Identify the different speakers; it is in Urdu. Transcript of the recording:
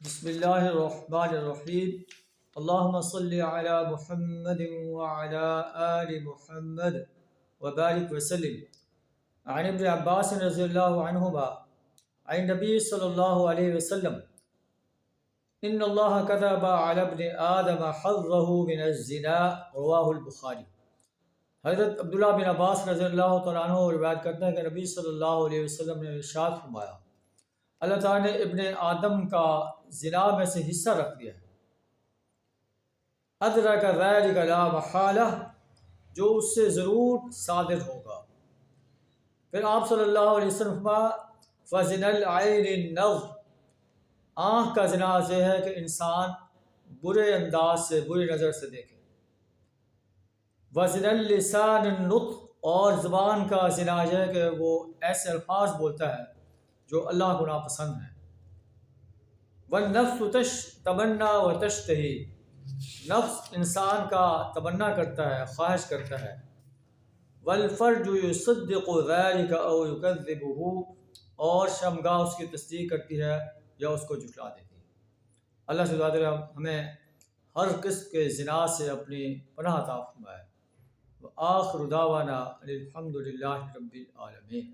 Speaker 1: بسم اللہ الرحمن الرحیم اللہم صلی علی محمد وعلی آل محمد وبارک وسلم عن ابن عباس رضی اللہ عنہما عن نبی صلی اللہ علیہ وسلم ان اللہ كتب علی ابن آدم حظه من الزنا رواہ البخاری۔ حضرت عبداللہ بن عباس رضی اللہ تعالیٰ عنہ روایت کرتے ہیں کہ نبی صلی اللہ علیہ وسلم نے ارشاد فرمایا، اللہ تعالیٰ نے ابن آدم کا زنا میں سے حصہ رکھ دیا ہے، ادرک ذلک لا محالہ، جو اس سے ضرور صادر ہوگا۔ پھر آپ صلی اللہ علیہ وسلم فرمایا فزن العین النظر، آنکھ کا زنا یہ ہے کہ انسان برے انداز سے بری نظر سے دیکھے۔ وزن اللسان النطق، اور زبان کا زنا یہ ہے کہ وہ ایسے الفاظ بولتا ہے جو اللہ کو ناپسند ہیں۔ والنفس تمنا و تشتہی، نفس انسان کا تمنا کرتا ہے، خواہش کرتا ہے۔ والفرج یصدق ذلك او یکذبہ، اور شرمگاہ اس کی تصدیق کرتی ہے یا اس کو جھٹلا دیتی ہے۔ اللہ سے دعا ہے ہمیں ہر قسم کے زنا سے اپنی پناہ عطا فرمائے۔ وآخر دعوانا الحمد للہ رب العالمین۔